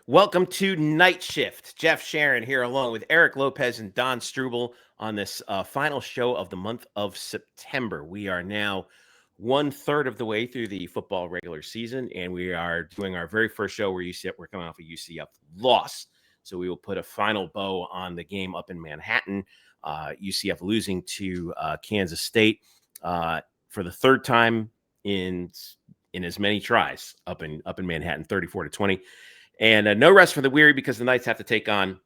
Welcome to Night Shift. Jeff Sharon here along with Eric Lopez and Don Struble on this final show of the month of September. We are now 1/3 of the way through the football regular season, and we are doing our very first show where we're coming off a UCF loss. So we will put a final bow on the game up in Manhattan. UCF losing to Kansas State for the third time in as many tries up in Manhattan, 34-20. And no rest for the weary because the Knights have to take on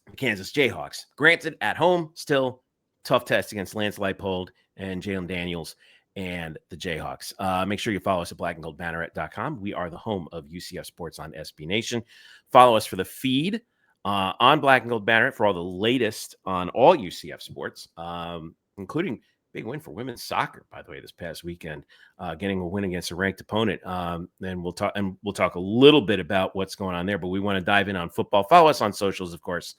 the Kansas Jayhawks. Granted, at home, still tough test against Lance Leipold and Jalon Daniels and the Jayhawks. Make sure you follow us at blackandgoldbanneret.com. We are the home of UCF Sports on SB Nation. Follow us for the feed on Black and Gold Banneret for all the latest on all UCF sports, including big win for women's soccer, by the way, this past weekend, getting a win against a ranked opponent. And we'll talk a little bit about what's going on there, but we want to dive in on football. Follow us on socials, of course,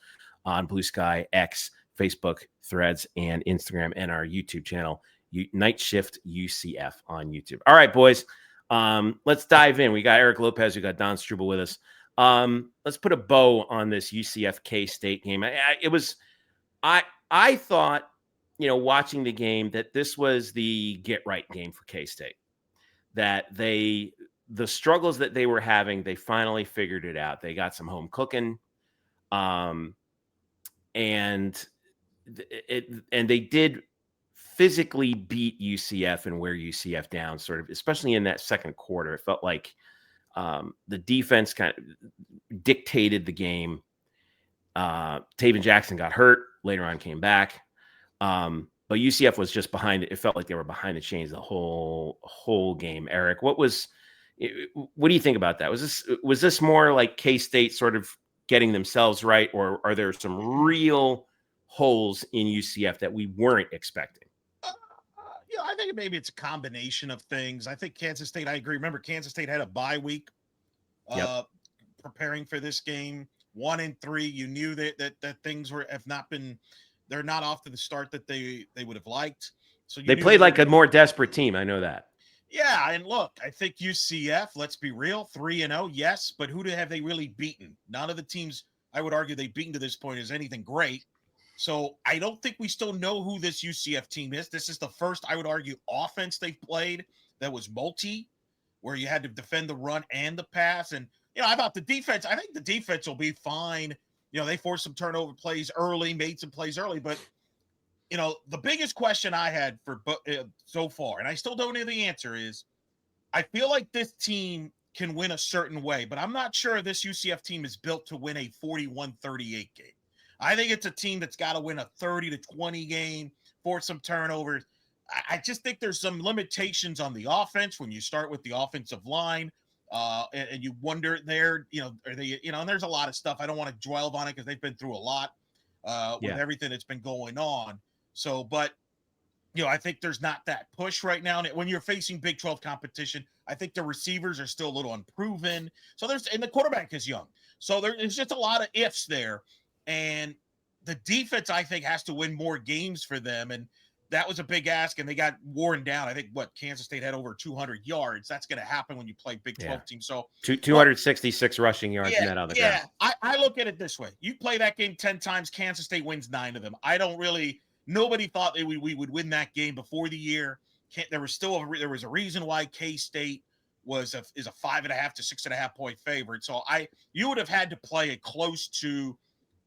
on Blue Sky, X, Facebook, Threads, and Instagram, and our YouTube channel, Night Shift UCF on YouTube. All right, boys, let's dive in. We got Eric Lopez, we got Don Struble with us. Let's put a bow on this UCF K-State game. I thought, watching the game, that this was the get-right game for K-State, that the struggles that they were having, they finally figured it out. They got some home cooking, and they did physically beat UCF and wear UCF down, sort of, especially in that second quarter. It felt like the defense kind of dictated the game. Taven Jackson got hurt, later on came back. But UCF was just behind it. It felt like they were behind the chains the whole game. Eric, what do you think about that? Was this more like K-State sort of getting themselves right, or are there some real holes in UCF that we weren't expecting? I think maybe it's a combination of things. I think Kansas State, I agree. Remember, Kansas State had a bye week preparing for this game. 1-3, you knew that things they're not off to the start that they would have liked. So they played like a more desperate team. I know that. Yeah, and look, I think UCF, let's be real, 3-0, yes, but who have they really beaten? None of the teams I would argue they've beaten to this point is anything great. So I don't think we still know who this UCF team is. This is the first, I would argue, offense they've played that was where you had to defend the run and the pass. And, about the defense, I think the defense will be fine. They forced some turnover plays early, made some plays early. But, the biggest question I had for so far, and I still don't know the answer, is I feel like this team can win a certain way, but I'm not sure this UCF team is built to win a 41-38 game. I think it's a team that's got to win a 30-20 game, force some turnovers. I just think there's some limitations on the offense when you start with the offensive line, and you wonder there, are they, and there's a lot of stuff. I don't want to dwell on it because they've been through a lot with everything that's been going on. So, but, I think there's not that push right now. And when you're facing Big 12 competition, I think the receivers are still a little unproven. So and the quarterback is young. So there's just a lot of ifs there. And the defense, I think, has to win more games for them. And that was a big ask, and they got worn down. I think, Kansas State had over 200 yards. That's going to happen when you play Big 12 teams. So 266 rushing yards net on the ground. I look at it this way. You play that game 10 times, Kansas State wins 9 of them. Nobody thought we would win that game before the year. There was a reason why K-State is a 5.5 to 6.5 point favorite. So you would have had to play it close to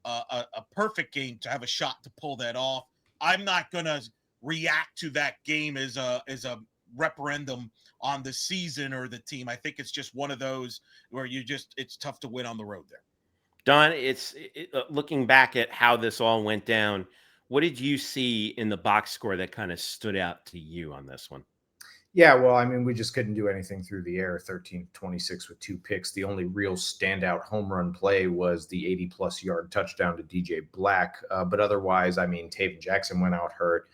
a perfect game to have a shot to pull that off. I'm not going to react to that game as a referendum on the season or the team. I think it's just one of those where it's tough to win on the road there. Don, looking back at how this all went down, what did you see in the box score that kind of stood out to you on this one? Yeah, well, I mean, we just couldn't do anything through the air. 13-26 with 2 picks. The only real standout home run play was the 80-plus yard touchdown to DJ Black. But otherwise, I mean, Taven Jackson went out hurt.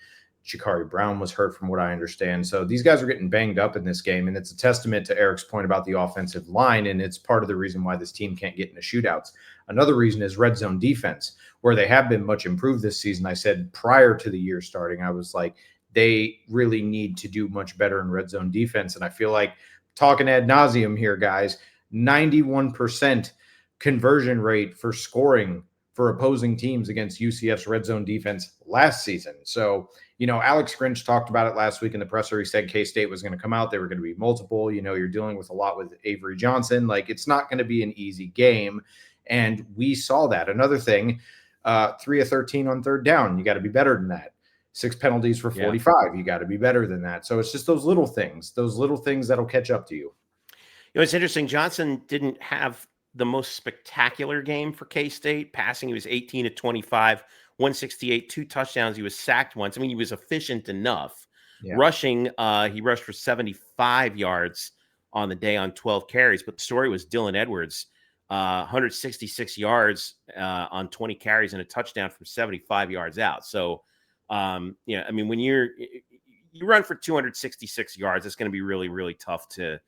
Shikari Brown was hurt from what I understand. So these guys are getting banged up in this game, and it's a testament to Eric's point about the offensive line, and it's part of the reason why this team can't get into shootouts. Another reason is red zone defense, where they have been much improved this season. I said prior to the year starting, I was like, they really need to do much better in red zone defense. And I feel like talking ad nauseum here, guys, 91% conversion rate for scoring for opposing teams against UCF's red zone defense last season. So, Alex Grinch talked about it last week in the presser. He said K-State was going to come out. They were going to be multiple. You're dealing with a lot with Avery Johnson. Like, it's not going to be an easy game. And we saw that. Another thing, 3 of 13 on third down. You got to be better than that. 6 penalties for 45. Yeah. You got to be better than that. So it's just those little things that'll catch up to you. It's interesting. Johnson didn't have the most spectacular game for K-State. Passing, he was 18 of 25, 168, 2 touchdowns. He was sacked once. I mean, he was efficient enough. Yeah. Rushing, he rushed for 75 yards on the day on 12 carries. But the story was Dylan Edwards, 166 yards on 20 carries and a touchdown from 75 yards out. So, I mean, when you run for 266 yards, it's going to be really, really tough to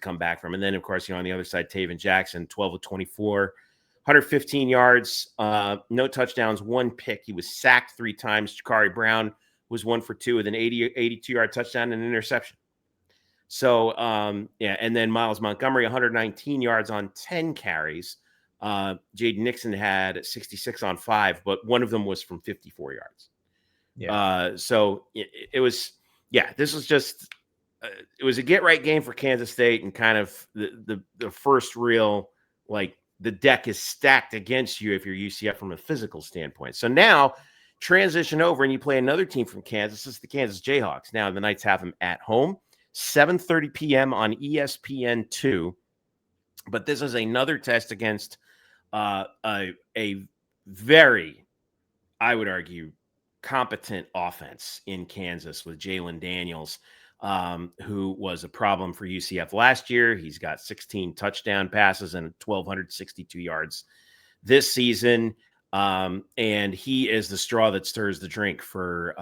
come back from. And then, of course, on the other side, Taven Jackson, 12 of 24, 115 yards, no touchdowns, 1 pick. He was sacked 3 times. Jakari Brown was 1 for 2 with an 82-yard touchdown and an interception. So, and then Miles Montgomery, 119 yards on 10 carries. Jaden Nixon had 66 on 5, but one of them was from 54 yards. Yeah. So it was, this was just, it was a get-right game for Kansas State, and kind of the first real, like, the deck is stacked against you if you're UCF from a physical standpoint. So now transition over and you play another team from Kansas. This is the Kansas Jayhawks. Now the Knights have them at home, 7:30 p.m. on ESPN2. But this is another test against a very, I would argue, competent offense in Kansas with Jalon Daniels, who was a problem for UCF last year. He's got 16 touchdown passes and 1,262 yards this season. And he is the straw that stirs the drink for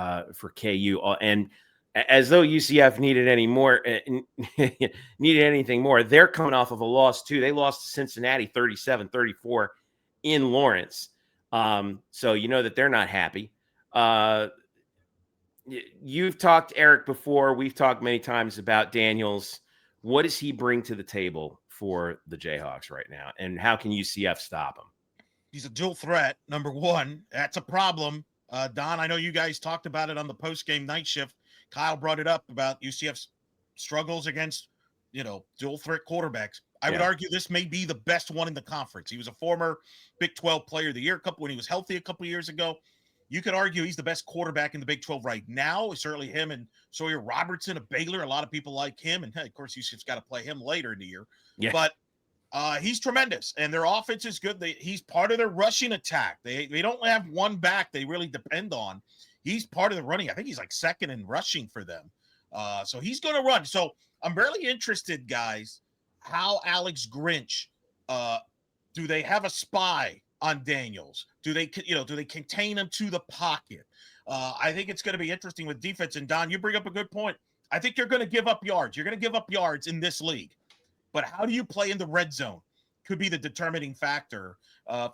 KU. And as though UCF needed anything more, they're coming off of a loss too. They lost to Cincinnati 37-34 in Lawrence. So you know that they're not happy. You've talked, Eric, before. We've talked many times about Daniels. What does he bring to the table for the Jayhawks right now, and how can UCF stop him? He's a dual threat, number one. That's a problem. Don, I know you guys talked about it on the post-game night shift. Kyle brought it up about UCF's struggles against, dual threat quarterbacks. I would argue this may be the best one in the conference. He was a former Big 12 Player of the Year when he was healthy a couple of years ago. You could argue he's the best quarterback in the Big 12 right now. Certainly him and Sawyer Robertson of Baylor. A lot of people like him. And, of course, UCF's got to play him later in the year. Yeah. But he's tremendous. And their offense is good. He's part of their rushing attack. They don't have one back they really depend on. He's part of the running. I think he's like second in rushing for them. So he's going to run. So I'm really interested, guys, how Alex Grinch, do they have a spy on Daniels? Do they contain him to the pocket? I think it's going to be interesting with defense. And Don, you bring up a good point. I think you're going to give up yards. You're going to give up yards in this league. But how do you play in the red zone could be the determining factor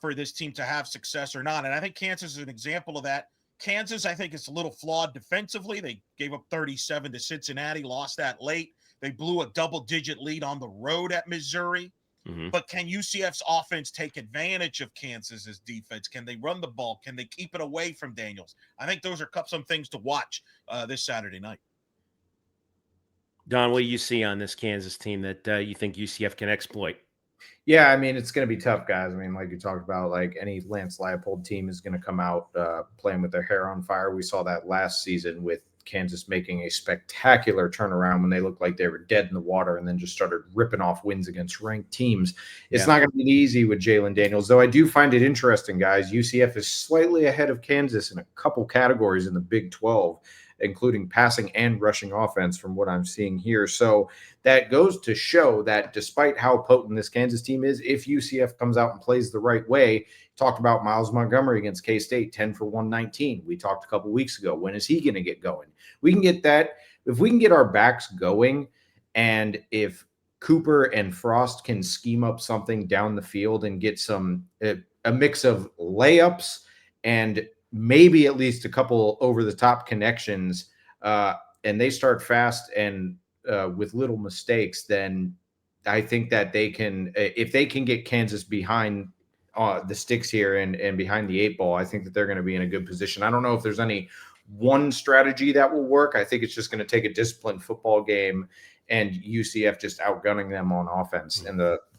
for this team to have success or not. And I think Kansas is an example of that. Kansas, I think, is a little flawed defensively. They gave up 37 to Cincinnati, lost that late. They blew a double-digit lead on the road at Missouri. Mm-hmm. But can UCF's offense take advantage of Kansas's defense? Can they run the ball? Can they keep it away from Daniels? I think those are some things to watch this Saturday night. Don, what do you see on this Kansas team that you think UCF can exploit? Yeah, I mean, it's going to be tough, guys. I mean, like you talked about, like any Lance Leipold team is going to come out playing with their hair on fire. We saw that last season with Kansas making a spectacular turnaround when they looked like they were dead in the water and then just started ripping off wins against ranked teams. It's not going to be easy with Jalon Daniels, though I do find it interesting, guys. UCF is slightly ahead of Kansas in a couple categories in the Big 12, including passing and rushing offense from what I'm seeing here. So that goes to show that despite how potent this Kansas team is, if UCF comes out and plays the right way, talked about Miles Montgomery against K-State, 10 for 119. We talked a couple weeks ago. When is he going to get going? We can get that. If we can get our backs going, and if Cooper and Frost can scheme up something down the field and get a mix of layups and maybe at least a couple over-the-top connections, and they start fast and with little mistakes, then I think that they can, if they can get Kansas behind the sticks here and behind the 8 ball, I think that they're going to be in a good position. I don't know if there's any one strategy that will work. I think it's just going to take a disciplined football game and UCF just outgunning them on offense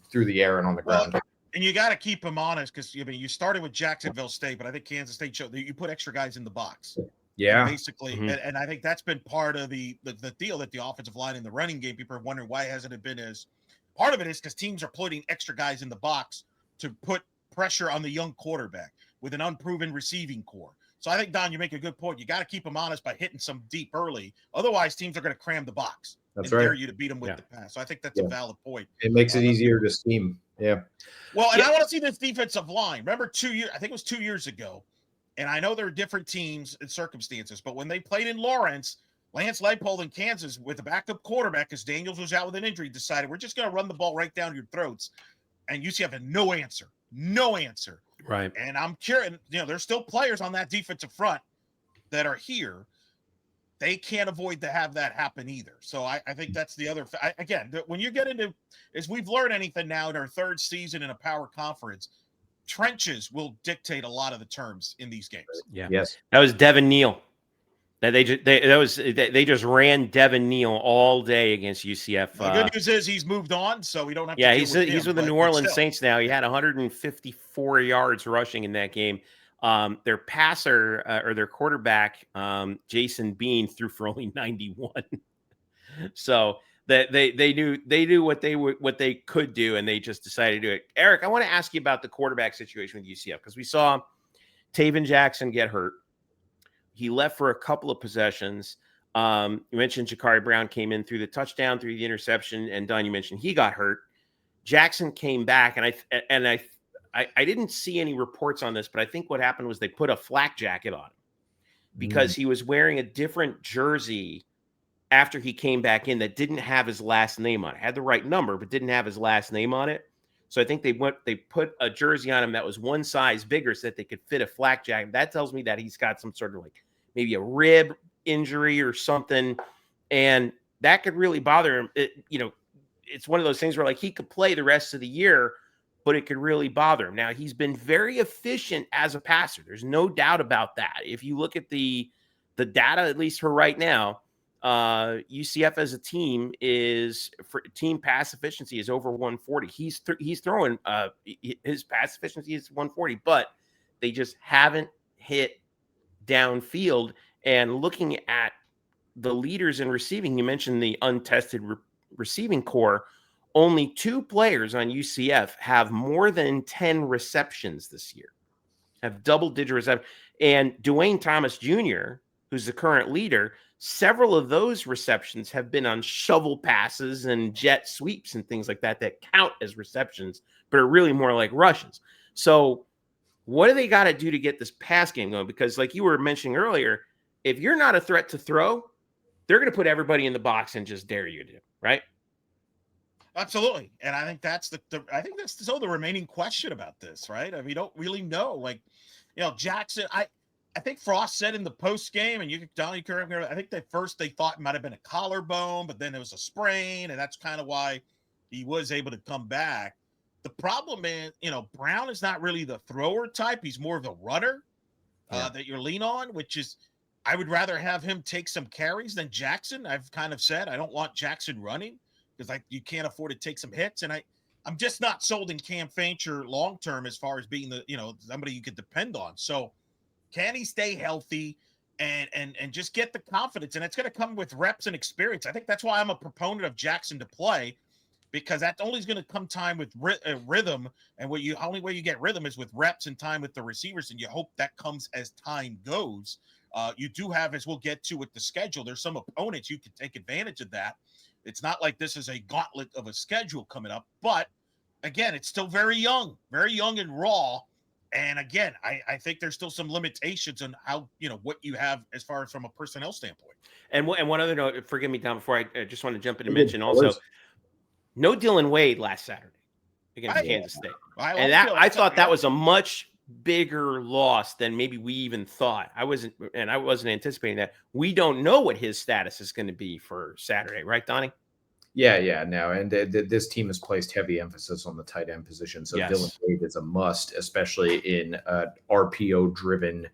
through the air and on the ground. And you got to keep them honest, because you started with Jacksonville State, but I think Kansas State showed that you put extra guys in the box. Yeah, and basically, and I think that's been part of the deal, that the offensive line in the running game. People are wondering why hasn't it been as. Part of it is because teams are putting extra guys in the box to put pressure on the young quarterback with an unproven receiving core. So I think, Don, you make a good point. You got to keep them honest by hitting some deep early. Otherwise, teams are going to cram the box dare you to beat them with the pass. So I think that's a valid point. It makes it easier to scheme. Yeah. Well, and I want to see this defensive line. Remember 2 years, I think it was 2 years ago, and I know there are different teams and circumstances, but when they played in Lawrence, Lance Leipold in Kansas with a backup quarterback, because Daniels was out with an injury, decided we're just going to run the ball right down your throats. And UCF had no answer. Right. And I'm curious, there's still players on that defensive front that are here. They can't avoid to have that happen either. So I think that's the other. Again, when you get into, as we've learned anything now in our third season in a power conference, trenches will dictate a lot of the terms in these games. Yeah. Yes. That was Devin Neal. That they just ran Devin Neal all day against UCF. The good news is he's moved on, so we don't have to. Yeah, he's with the New Orleans Saints now. He had 154 yards rushing in that game. Their passer or their quarterback, Jason Bean, threw for only 91. So that they knew what they could do, and they just decided to do it. Eric, I want to ask you about the quarterback situation with UCF, because we saw Taven Jackson get hurt. He left for a couple of possessions. You mentioned Jakari Brown came in through the touchdown, through the interception, and Don, you mentioned he got hurt. Jackson came back, and I didn't see any reports on this, but I think what happened was they put a flak jacket on him because he was wearing a different jersey after he came back in that didn't have his last name on it. Had the right number, but didn't have his last name on it. So I think they put a jersey on him that was one size bigger so that they could fit a flak jacket. That tells me that he's got some sort of maybe a rib injury or something, and that could really bother him. It's one of those things where he could play the rest of the year, but it could really bother him. Now, he's been very efficient as a passer. There's no doubt about that. If you look at the data, at least for right now, UCF as a team for team pass efficiency is over 140. He's throwing his pass efficiency is 140, but they just haven't hit downfield. And looking at the leaders in receiving, you mentioned the untested receiving core. Only 2 players on UCF have more than 10 receptions this year, have double-digit receptions. And Dwayne Thomas Jr., who's the current leader, several of those receptions have been on shovel passes and jet sweeps and things like that count as receptions, but are really more like rushes. So what do they got to do to get this pass game going? Because like you were mentioning earlier, if you're not a threat to throw, they're going to put everybody in the box and just dare you to, right? Absolutely. And I think that's I think that's still the remaining question about this, right? I mean, we don't really know. Jackson, I think Frost said in the post game, and Donnie correct me, I think that first they thought it might have been a collarbone, but then it was a sprain, and that's kind of why he was able to come back. The problem is, Brown is not really the thrower type. He's more of a runner that you lean on, which is, I would rather have him take some carries than Jackson. I've kind of said I don't want Jackson running because you can't afford to take some hits. And I'm just not sold in Cam Fancher long-term as far as being somebody you could depend on. So can he stay healthy and just get the confidence? And it's going to come with reps and experience. I think that's why I'm a proponent of Jackson to play, because that only is going to come time with rhythm. And only way you get rhythm is with reps and time with the receivers. And you hope that comes as time goes. You do have, as we'll get to with the schedule, there's some opponents you can take advantage of that. It's not like this is a gauntlet of a schedule coming up, but again, it's still very young and raw. And again, I think there's still some limitations on how, what you have as far as from a personnel standpoint. And one other note, forgive me, Tom, before I just want to jump in and mention also, no Dylan Wade last Saturday against Kansas State. I thought that was a much bigger loss than maybe we even thought. I wasn't anticipating that. We don't know what his status is going to be for Saturday, right, Donnie? Yeah, no, and this team has placed heavy emphasis on the tight end position. So Yes. Dylan Wade is a must, especially in RPO-driven,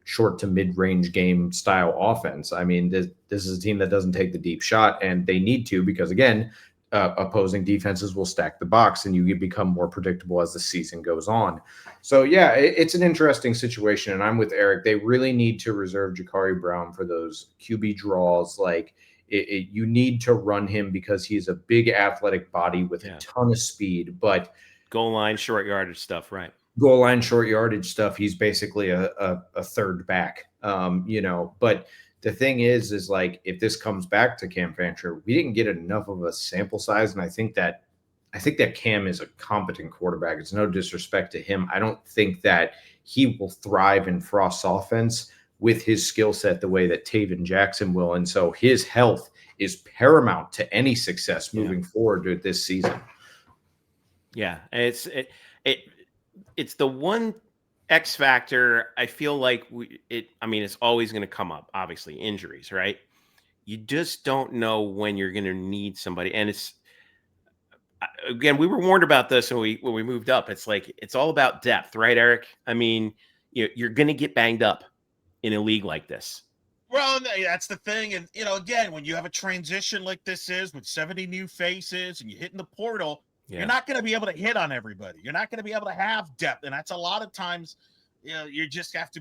short to mid-range game style offense. I mean, this is a team that doesn't take the deep shot, and they need to because, again, opposing defenses will stack the box, and you become more predictable as the season goes on. So, yeah, it's an interesting situation, and I'm with Eric. They really need to reserve Ja'Carri Brown for those QB draws, like. You need to run him because he's a big athletic body with a ton of speed, but goal line, short yardage stuff, right? Goal line, short yardage stuff. He's basically a third back, but the thing is like, if this comes back to Cam Fancher, we didn't get enough of a sample size. And I think that Cam is a competent quarterback. It's no disrespect to him. I don't think that he will thrive in Frost's offense with his skill set the way that Taven Jackson will. And so his health is paramount to any success moving forward with this season. Yeah. And it's the one X factor. I feel like it's always going to come up, obviously injuries, right? You just don't know when you're going to need somebody. And again, we were warned about this when we moved up. It's like, it's all about depth, right, Eric? I mean, you're going to get banged up in a league like this. Well, that's the thing. And, again, when you have a transition like this is with 70 new faces and you hit in the portal, you're not going to be able to hit on everybody. You're not going to be able to have depth. And that's a lot of times, you just have to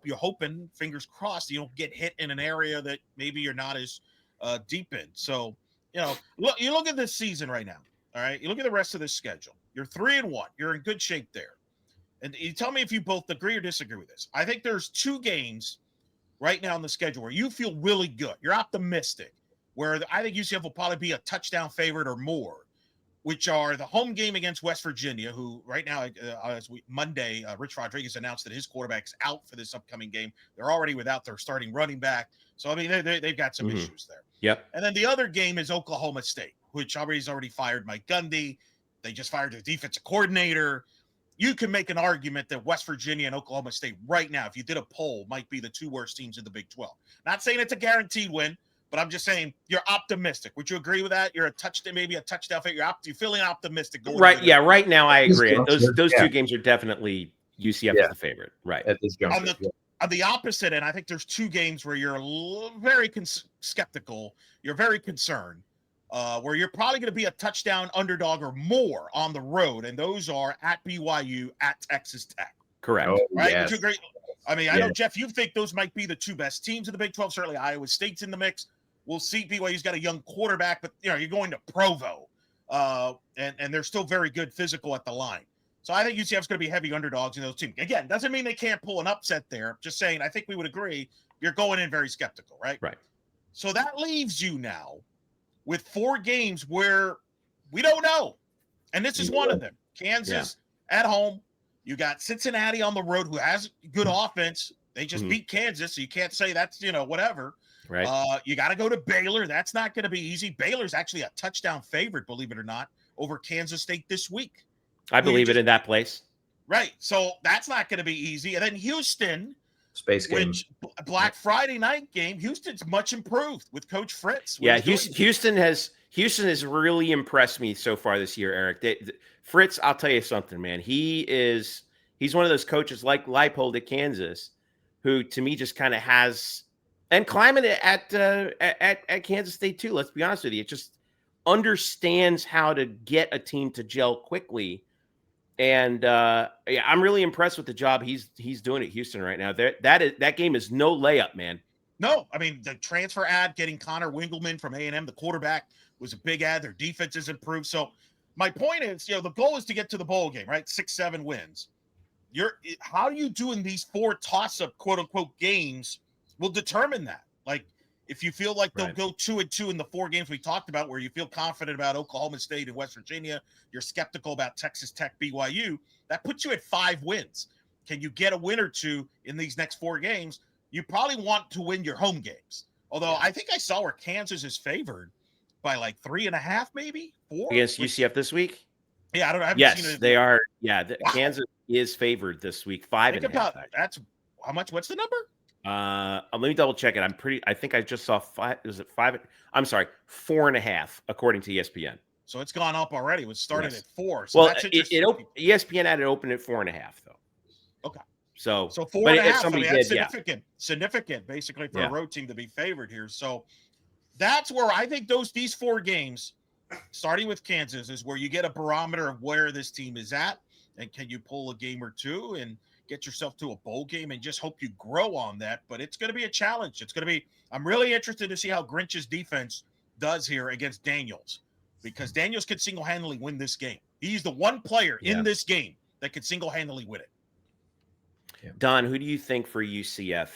you're hoping, fingers crossed, you don't get hit in an area that maybe you're not as deep in. So, you look at this season right now. All right. You look at the rest of this schedule. You're 3-1. You're in good shape there. And you tell me if you both agree or disagree with this. I think there's 2 games right now on the schedule where you feel really good. You're optimistic, where I think UCF will probably be a touchdown favorite or more, which are the home game against West Virginia, who right now, Monday, Rich Rodriguez announced that his quarterback's out for this upcoming game. They're already without their starting running back. So, I mean, they've got some issues there. Yep. And then the other game is Oklahoma State, which has already fired Mike Gundy. They just fired their defensive coordinator. You can make an argument that West Virginia and Oklahoma State right now, if you did a poll, might be the 2 worst teams in the Big 12. Not saying it's a guaranteed win, but I'm just saying you're optimistic. Would you agree with that? You're maybe a touchdown favorite. You're feeling optimistic. Right. Yeah. Right now, I agree. Those 2 games are definitely UCF is the favorite. Right. At this juncture. On the opposite end, I think there's 2 games where you're very skeptical. You're very concerned. Where you're probably going to be a touchdown underdog or more on the road, and those are at BYU, at Texas Tech. Correct. Right? Yes. Would you agree? I mean, I know, Jeff, you think those might be the 2 best teams in the Big 12. Certainly Iowa State's in the mix. We'll see. BYU's got a young quarterback, but, you're going to Provo, and they're still very good physical at the line. So I think UCF's going to be heavy underdogs in those teams. Again, doesn't mean they can't pull an upset there. Just saying, I think we would agree you're going in very skeptical, right? Right. So that leaves you now with 4 games where we don't know. And this is one of them. Kansas at home. You got Cincinnati on the road, who has good offense. They just beat Kansas, so you can't say that's, whatever. Right. You got to go to Baylor. That's not going to be easy. Baylor's actually a touchdown favorite, believe it or not, over Kansas State this week. I believe it in that place. Right. So that's not going to be easy. And then Houston. Space game. Which Black Friday night game, Houston's much improved with Coach Fritz. Yeah, Houston has really impressed me so far this year, Eric. Fritz, I'll tell you something, man. He's one of those coaches like Leipold at Kansas, who to me just kind of has, and climbing it at Kansas State too. Let's be honest with you, it just understands how to get a team to gel quickly. And I'm really impressed with the job he's doing at Houston right now. That game is no layup, man. No, I mean, the transfer ad, getting Connor Wingelman from A&M, the quarterback, was a big ad. Their defense has improved. So my point is, the goal is to get to the bowl game, right? 6-7 wins. How do you do in these 4 toss-up, quote-unquote, games will determine that. Like, if you feel like they'll go 2-2 in the 4 games we talked about, where you feel confident about Oklahoma State and West Virginia, you're skeptical about Texas Tech, BYU, that puts you at 5 wins. Can you get a win or 2 in these next 4 games? You probably want to win your home games. Although I think I saw where Kansas is favored by like 3.5, maybe 4 against UCF this week. Yeah, I don't know. I haven't yes, seen it. They are. Yeah, Kansas is favored this week. 5.5. That's how much? What's the number? Let me double check it. I think I just saw 5. Is it 5? I'm sorry, 4.5 according to ESPN. So it's gone up already. It was started Yes. at 4. So Well, that's interesting. ESPN had it open at 4.5 though. Okay. So So but 4.5. if I somebody mean, that's did, significant, basically, for Yeah. a road team to be favored here. So that's where I think these 4 games, starting with Kansas, is where you get a barometer of where this team is at, and can you pull a game or two and get yourself to a bowl game and just hope you grow on that. But it's going to be a challenge. I'm really interested to see how Grinch's defense does here against Daniels, because Daniels could single-handedly win this game. He's the one player in this game that could single-handedly win it. Yeah. Don, who do you think for UCF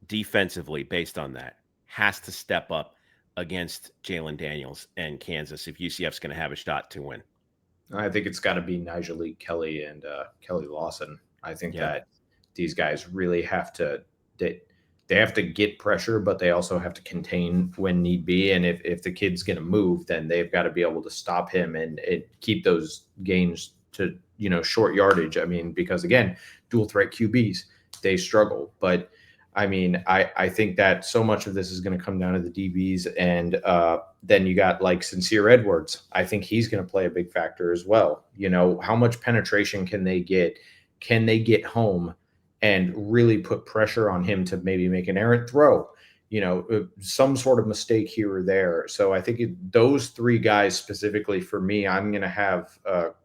defensively, based on that, has to step up against Jalon Daniels and Kansas if UCF's going to have a shot to win? I think it's got to be Nigel Kelly and Kelly Lawson. I think that these guys really have to they have to get pressure, but they also have to contain when need be. And if the kid's going to move, then they've got to be able to stop him and keep those gains to short yardage. I mean, because again, dual threat QBs, they struggle. But I mean, I think that so much of this is going to come down to the DBs, and then you got like Sincere Edwards. I think he's going to play a big factor as well. How much penetration can they get? Can they get home and really put pressure on him to maybe make an errant throw? Some sort of mistake here or there. So I think those 3 guys specifically for me, I'm going to have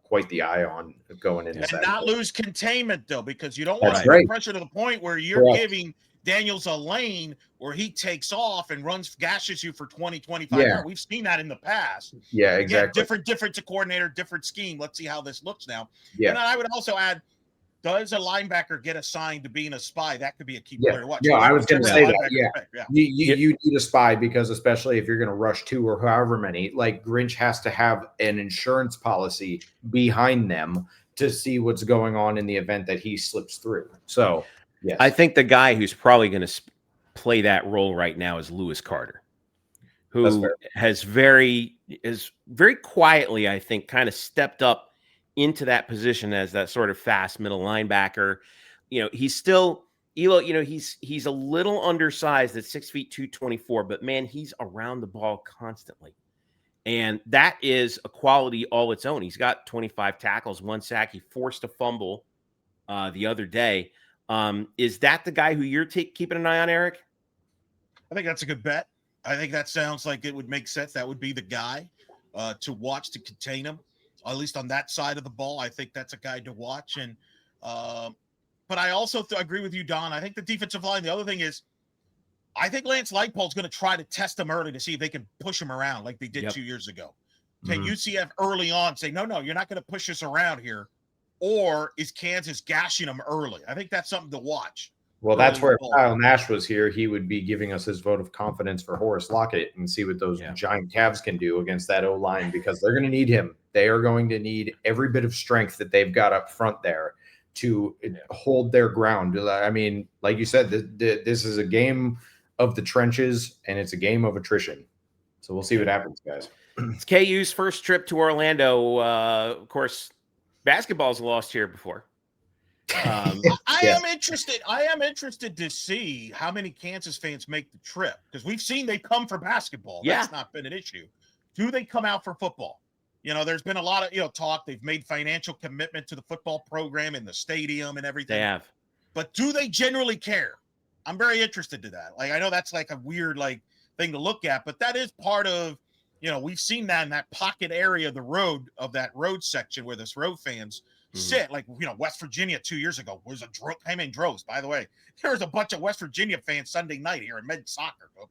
quite the eye on going into and not lose containment though, because you don't want to put pressure to the point where you're giving Daniels a lane where he takes off and gashes you for 20, 25 yards. We've seen that in the past. Yeah, exactly. Again, different coordinator, different scheme. Let's see how this looks now. Yeah. And I would also add, does a linebacker get assigned to being a spy? That could be a key player to watch. Yeah, I was going to say that. Yeah. You need a spy, because especially if you're going to rush 2 or however many, like Grinch has to have an insurance policy behind them to see what's going on in the event that he slips through. So, yes. I think the guy who's probably going to play that role right now is Lewis Carter, who has very quietly, I think, kind of stepped up into that position as that sort of fast middle linebacker. He's still he's a little undersized at 6 feet 224, but man, he's around the ball constantly. And that is a quality all its own. He's got 25 tackles, 1 sack. He forced a fumble the other day. Is that the guy who you're keeping an eye on, Eric? I think that's a good bet. I think that sounds like it would make sense. That would be the guy to watch, to contain him, at least on that side of the ball. I think that's a guy to watch. And but I also agree with you, Don. I think the defensive line, the other thing is, I think Lance Leipold's going to try to test him early to see if they can push him around like they did 2 years ago. Can UCF early on say, no, you're not going to push us around here? Or is Kansas gashing them early? I think that's something to watch. Well, that's where if Kyle Nash was here, he would be giving us his vote of confidence for Horace Lockett and see what those giant Cavs can do against that O-line, because they're going to need him. They are going to need every bit of strength that they've got up front there to hold their ground. I mean, like you said, this is a game of the trenches, and it's a game of attrition. So we'll see what happens, guys. It's KU's first trip to Orlando. Of course, basketball's lost here before. I am interested to see how many Kansas fans make the trip, because we've seen they come for basketball. That's not been an issue. Do they come out for football? There's been a lot of talk. They've made financial commitment to the football program and the stadium and everything. They have. But do they generally care? I'm very interested to that. Like, I know that's like a weird thing to look at, but that is part of, we've seen that in that pocket area of the road, of that road section where this road fans sit. Like, West Virginia 2 years ago was droves. By the way, there was a bunch of West Virginia fans Sunday night here in men's soccer. So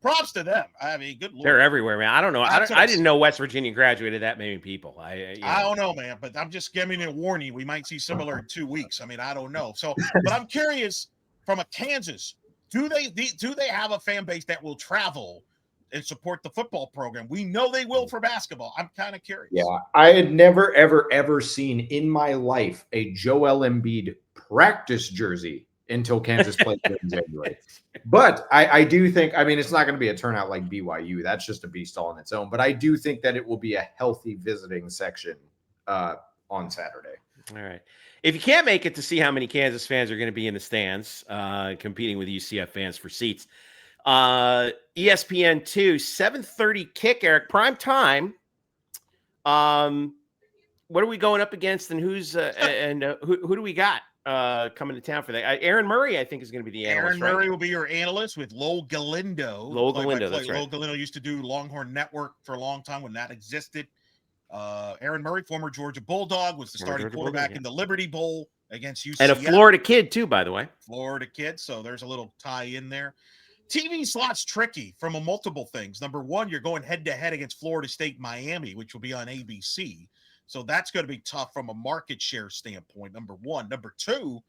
props to them. I mean, good Lord. They're everywhere, man. I don't know. I didn't know West Virginia graduated that many people. I don't know, man, but I'm just giving you a warning. We might see similar in 2 weeks. I mean, I don't know. So, but I'm curious, from a Kansas, do they have a fan base that will travel and support the football program? We know they will for basketball. I'm kind of curious. Yeah, I had never, ever seen in my life a Joel Embiid practice jersey until Kansas played in January. But I do think, I mean, it's not going to be a turnout like BYU. That's just a beast all on its own. But I do think that it will be a healthy visiting section on Saturday. All right. If you can't make it to see how many Kansas fans are going to be in the stands, competing with UCF fans for seats, ESPN 2, 7:30 kick, Eric, prime time. What are we going up against, and who do we got coming to town for that? Aaron Murray, I think, is going to be the analyst. Aaron Murray right? will be your analyst with Lowell Galindo. That's right. Lowell Galindo used to do Longhorn Network for a long time when that existed. Aaron Murray, former Georgia Bulldog, was the starting quarterback in the Liberty Bowl against UCF. And a Florida kid, too, by the way. Florida kid, so there's a little tie in there. TV slot's tricky from multiple things. Number one, you're going head-to-head against Florida State Miami, which will be on ABC. So that's going to be tough from a market share standpoint, number one. Number two,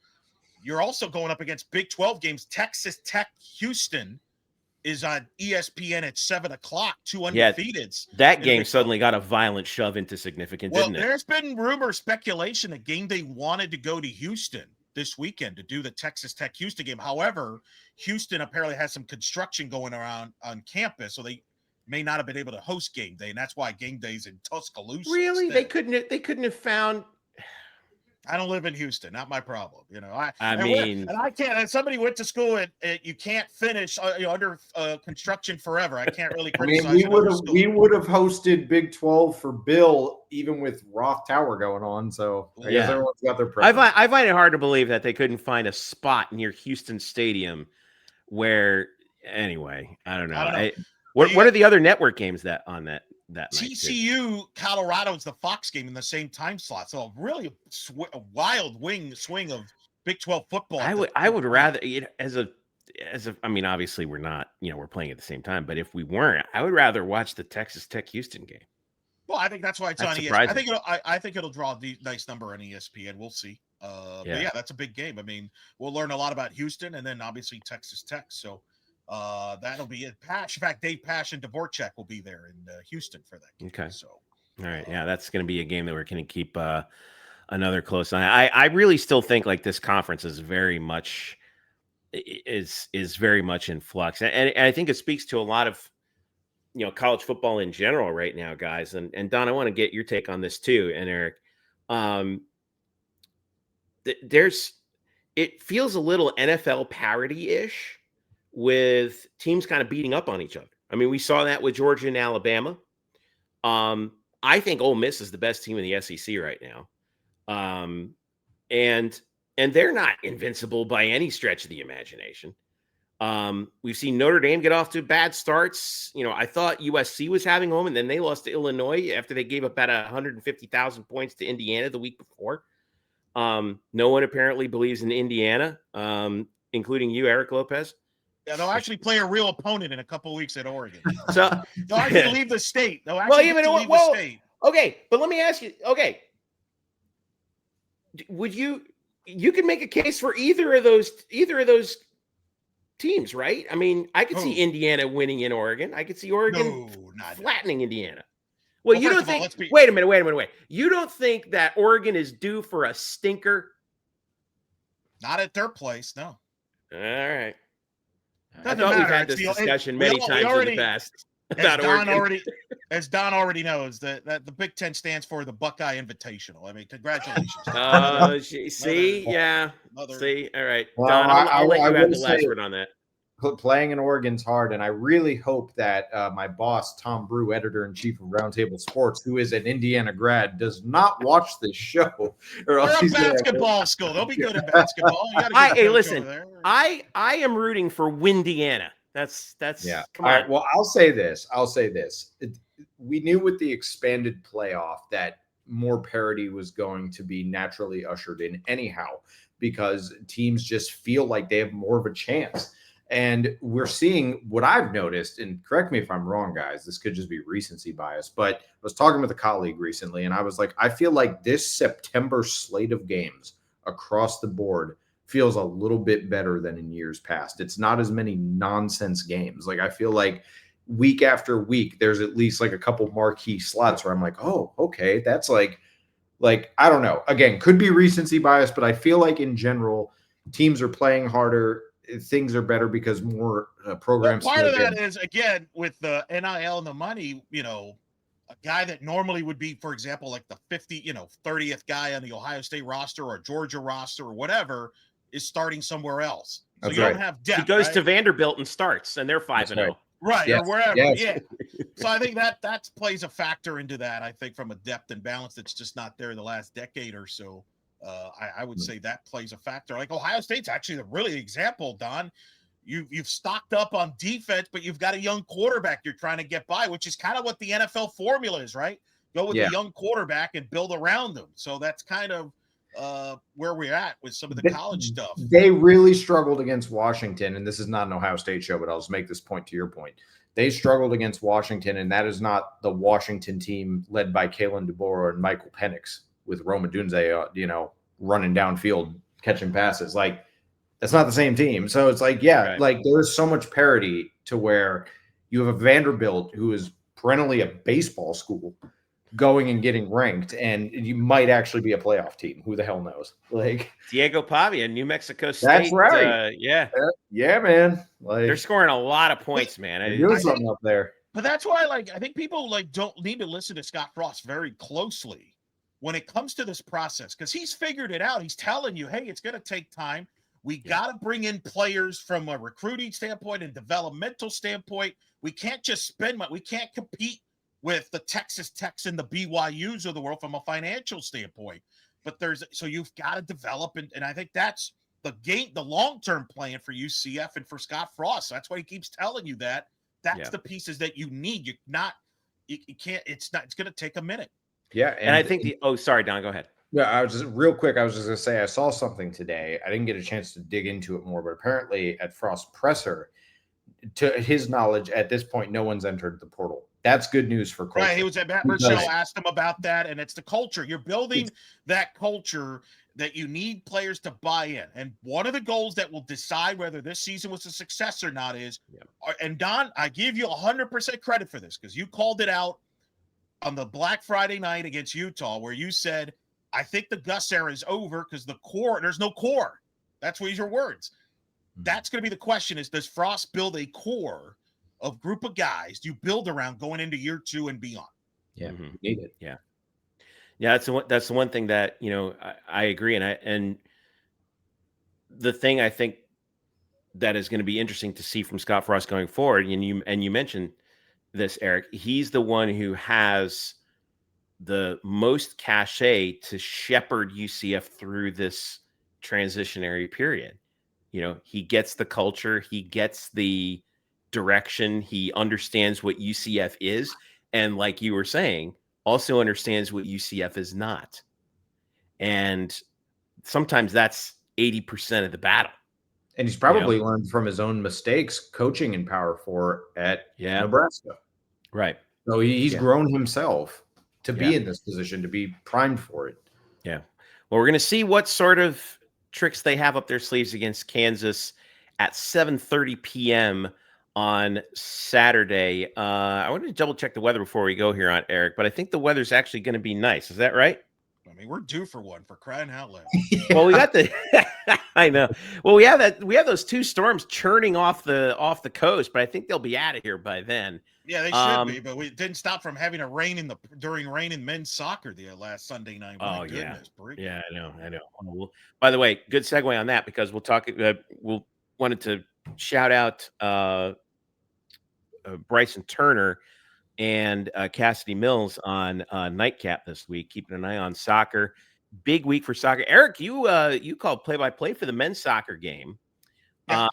you're also going up against Big 12 games. Texas Tech Houston is on ESPN at 7 o'clock, 2 undefeateds. Yeah, that game suddenly got a violent shove into significance, didn't it? Well, there's been rumor, speculation that game day wanted to go to Houston this weekend to do the Texas Tech Houston game. However, Houston apparently has some construction going around on campus, so they may not have been able to host game day, and that's why game day's in Tuscaloosa. Really? Instead. They couldn't have found. I don't live in Houston. Not my problem. You know, I can't. And somebody went to school and you can't finish under construction forever. I can't really criticize. We would have hosted Big 12 for Bill, even with Roth Tower going on. So I guess everyone's got their preference. I find it hard to believe that they couldn't find a spot near Houston Stadium where. Anyway, I don't know. What are the other network games that night? TCU Colorado is the Fox game in the same time slot. So really a wild swing of Big 12 football. I would rather I mean, obviously we're not, we're playing at the same time, but if we weren't, I would rather watch the Texas Tech Houston game. Well, I think that's why it's on ESPN. I think it'll draw the nice number on ESPN. We'll see. But yeah, that's a big game. I mean, we'll learn a lot about Houston and then obviously Texas Tech. So that'll be it. In fact, Dave Pasch and Dvorak will be there in Houston for that game. Okay. So, all right. Yeah, that's going to be a game that we're going to keep another close eye. I really still think like this conference is very much very much in flux, and I think it speaks to a lot of college football in general right now, guys. And Don, I want to get your take on this too, and Eric. It feels a little NFL parody-ish with teams kind of beating up on each other. I mean, we saw that with Georgia and Alabama. I think Ole Miss is the best team in the SEC right now. And they're not invincible by any stretch of the imagination. We've seen Notre Dame get off to bad starts. I thought USC was having home, and then they lost to Illinois after they gave up about 150,000 points to Indiana the week before. No one apparently believes in Indiana, including you, Eric Lopez. Yeah, they'll actually play a real opponent in a couple of weeks at Oregon. So they'll actually leave the state. They'll actually leave the state. Okay, but let me ask you. Okay, would you could make a case for either of those teams, right? I mean, I could see Indiana winning in Oregon. I could see Oregon flattening Indiana. Well, you don't think? Wait a minute. You don't think that Oregon is due for a stinker? Not at their place, no. All right. I thought we've had this discussion many times in the past. As Don already knows, that the Big Ten stands for the Buckeye Invitational. I mean, congratulations. See, all right. Well, Don, I'll let you have the last word on that. Playing in Oregon's hard, and I really hope that my boss, Tom Brew, editor-in-chief of Roundtable Sports, who is an Indiana grad, does not watch this show. Or else he's basketball school. They'll be good at basketball. Hey, listen, I am rooting for Windiana. That's yeah. Come on. All right, well, I'll say this. We knew with the expanded playoff that more parity was going to be naturally ushered in anyhow, because teams just feel like they have more of a chance. And we're seeing what I've noticed, and correct me if I'm wrong, guys, this could just be recency bias, but I was talking with a colleague recently, and I was like, I feel like this September slate of games across the board feels a little bit better than in years past. It's not as many nonsense games. Like, I feel like week after week, there's at least like a couple marquee slots where I'm like, oh, okay, that's like, I don't know. Again, could be recency bias, but I feel like in general, teams are playing harder. Things are better because more programs. Well, part of that is, again, with the NIL and the money, a guy that normally would be, for example, like the 30th guy on the Ohio State roster or Georgia roster or whatever is starting somewhere else. So That's you right. don't have depth. He goes right? to Vanderbilt and starts, and they're 5-0. Right, Yes. or wherever. Yes. Yeah. So I think that plays a factor into that. I think from a depth and balance that's just not there the last decade or so. I would say that plays a factor. Like Ohio State's actually the really example, Don. You've stocked up on defense, but you've got a young quarterback you're trying to get by, which is kind of what the NFL formula is, right? Go with a young quarterback and build around them. So that's kind of where we're at with some of the college stuff. They really struggled against Washington, and this is not an Ohio State show, but I'll just make this point to your point. They struggled against Washington, and that is not the Washington team led by Kalen DeBoer and Michael Penix with Roma Dunze, running downfield, catching passes. Like, that's not the same team. So it's like, like there's so much parity to where you have a Vanderbilt who is perennially a baseball school going and getting ranked, and you might actually be a playoff team. Who the hell knows? Like Diego Pavia, New Mexico State. That's right. Yeah, man. Like they're scoring a lot of points, man. They're doing something up there. But that's why, I think people don't need to listen to Scott Frost very closely when it comes to this process, because he's figured it out. He's telling you, hey, it's going to take time. We got to bring in players from a recruiting standpoint and developmental standpoint. We can't just spend money. We can't compete with the Texas Techs and the BYUs of the world from a financial standpoint. But so you've got to develop, and I think that's the long-term plan for UCF and for Scott Frost. That's why he keeps telling you that. That's the pieces that you need. You can't, it's going to take a minute. Yeah. And I think sorry, Don, go ahead. Yeah, I was just real quick. I was just going to say, I saw something today. I didn't get a chance to dig into it more, but apparently at Frost presser, to his knowledge, at this point, no one's entered the portal. That's good news for culture. Right. He was at Matt Burchell, asked him about that, and it's the culture. You're building that culture that you need players to buy in. And one of the goals that will decide whether this season was a success or not is, and Don, I give you 100% credit for this because you called it out on the Black Friday night against Utah, where you said, I think the Gus era is over because there's no core. That's what your words. That's going to be the question is, does Frost build a core of group of guys you build around going into year 2 and beyond? Yeah, need it. Yeah. That's the one thing that, I agree. And the thing I think that is going to be interesting to see from Scott Frost going forward, and you mentioned this, Eric, he's the one who has the most cachet to shepherd UCF through this transitionary period. He gets the culture, he gets the direction, he understands what UCF is, and like you were saying, also understands what UCF is not. And sometimes that's 80% of the battle. And he's probably learned from his own mistakes coaching in Power 4 at Nebraska. Right. So he's grown himself to be in this position, to be primed for it. Yeah. Well, we're going to see what sort of tricks they have up their sleeves against Kansas at 7:30 p.m. on Saturday. I wanted to double check the weather before we go here on Eric, but I think the weather's actually going to be nice. Is that right? I mean, we're due for one, for crying out loud. Well, we got I know. Well, we have those 2 storms churning off the coast, but I think they'll be out of here by then. Yeah, they should be, but we didn't stop from having a rain during rain in men's soccer the last Sunday night. My goodness, yeah, I know. By the way, good segue on that because we'll talk. We'll wanted to shout out Bryson Turner and Cassidy Mills on Nightcap this week, keeping an eye on soccer. Big week for soccer. Eric, you called play-by-play for the men's soccer game. Yeah.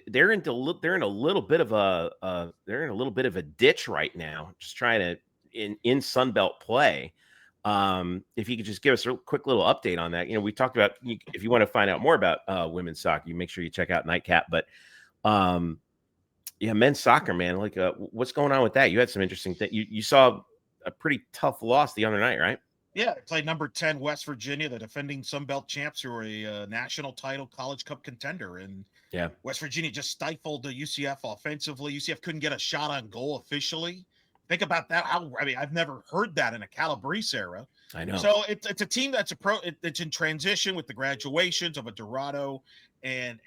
They're in a little bit of a ditch right now, just trying to in Sunbelt play. If you could just give us a quick little update on that. We talked about, if you want to find out more about women's soccer, you make sure you check out Nightcap. But men's soccer, man, what's going on with that? You had some interesting things. You saw a pretty tough loss the other night, right? Yeah, they played number 10 West Virginia, the defending Sunbelt champs, who are a national title College Cup contender. And West Virginia just stifled the UCF offensively. UCF couldn't get a shot on goal officially. Think about that. I've never heard that in a Calabrese era. I know. So it's a team that's it's in transition with the graduations of a Dorado and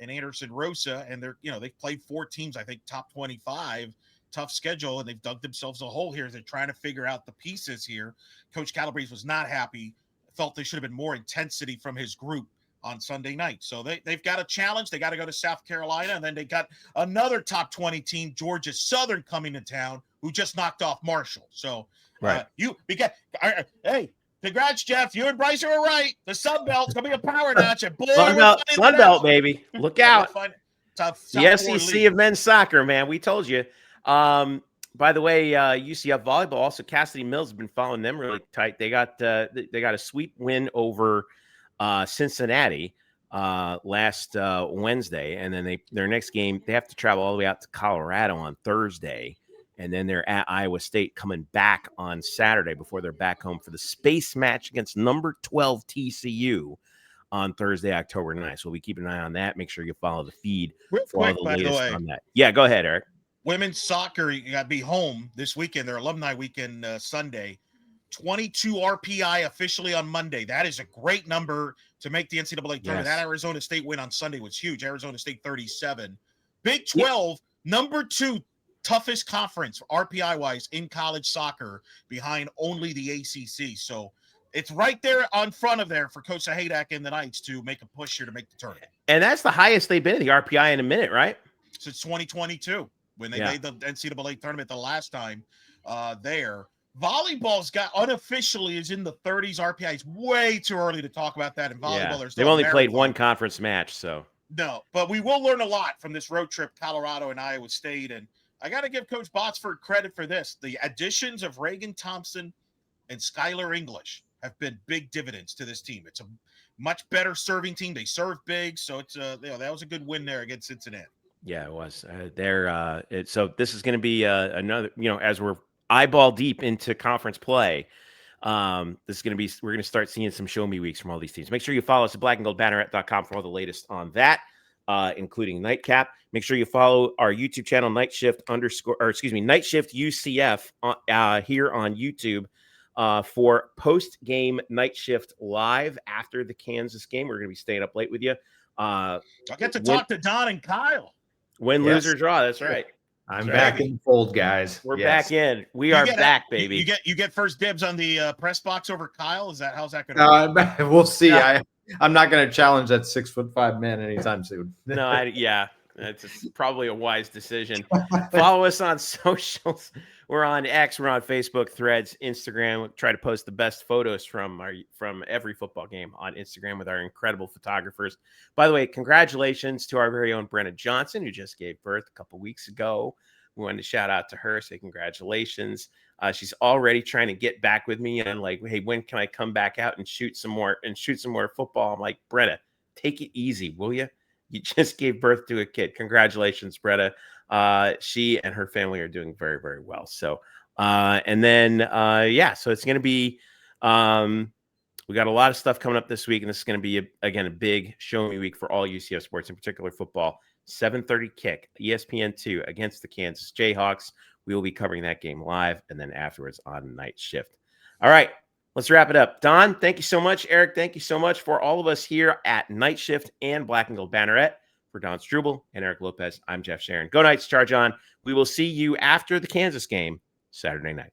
Anderson Rosa, and they've played 4 teams, I think top 25 tough schedule, and they've dug themselves a hole here. They're trying to figure out the pieces here. Coach Calabrese was not happy, felt there should have been more intensity from his group on Sunday night. So they've got a challenge. They got to go to South Carolina, and then they got another top 20 team, Georgia Southern, coming to town, who just knocked off Marshall. So hey, congrats, Jeff. You and Bryce are right. The Sun Belt's gonna be a power notch. And boy, Sun Belt, baby. Look out. The SEC of men's soccer, man. We told you. By the way, UCF volleyball, also Cassidy Mills, have been following them really tight. They got a sweep win over Cincinnati last Wednesday, and then their next game, they have to travel all the way out to Colorado on Thursday, and then they're at Iowa State coming back on Saturday before they're back home for the space match against number 12 TCU on Thursday, October 9th. So we'll be keeping an eye on that. Make sure you follow the feed for all the latest on that. Yeah, go ahead, Eric. Women's soccer, you got to be home this weekend. Their alumni weekend Sunday. 22 RPI officially on Monday. That is a great number to make the NCAA tournament. Yes. That Arizona State win on Sunday was huge. Arizona State 37. Big 12, number 2 toughest conference RPI-wise in college soccer, behind only the ACC. So it's right there on front of there for Coach Sahadak and the Knights to make a push here to make the tournament. And that's the highest they've been in the RPI in a minute, right? Since 2022, when they made the NCAA tournament the last time there. Volleyball's got unofficially is in the 30s RPI. It's way too early to talk about that in volleyball. Yeah. They've only played one conference match, so. No, but we will learn a lot from this road trip, Colorado and Iowa State. And I got to give Coach Botsford credit for this. The additions of Reagan Thompson and Skylar English have been big dividends to this team. It's a much better serving team. They serve big, so it's that was a good win there against Cincinnati. Yeah, it was. So this is going to be another, as we're eyeball deep into conference play, we're going to start seeing some show me weeks from all these teams. Make sure you follow us at blackandgoldbanneret.com for all the latest on that, including Nightcap. Make sure you follow our YouTube channel, NightShift UCF here on YouTube for post-game Night Shift live after the Kansas game. We're going to be staying up late with you. I'll get to talk to Don and Kyle. Win, lose, or draw. That's right. I'm back in the fold, guys. We're back in. We are back, baby. You get first dibs on the press box over Kyle. How's that going to work? We'll see. Yeah. I'm not going to challenge that 6'5" man anytime soon. No, it's probably a wise decision. Follow us on socials. We're on X, we're on Facebook, Threads, Instagram. We try to post the best photos from every football game on Instagram with our incredible photographers. By the way, congratulations to our very own Brenna Johnson, who just gave birth a couple weeks ago. We wanted to shout out to her, say congratulations. She's already trying to get back with me and like, hey, when can I come back out and shoot some more football? I'm like, Brenna, take it easy, will you? You just gave birth to a kid. Congratulations, Brenna. She and her family are doing very, very well. So, so it's going to be, we got a lot of stuff coming up this week, and this is going to be, a big show me week for all UCF sports, in particular football. 7:30 kick, ESPN2 against the Kansas Jayhawks. We will be covering that game live and then afterwards on Night Shift. All right, let's wrap it up. Don, thank you so much. Eric, thank you so much. For all of us here at Night Shift and Black and Gold Banneret, for Don Struble and Eric Lopez, I'm Jeff Sharon. Go Knights, charge on. We will see you after the Kansas game Saturday night.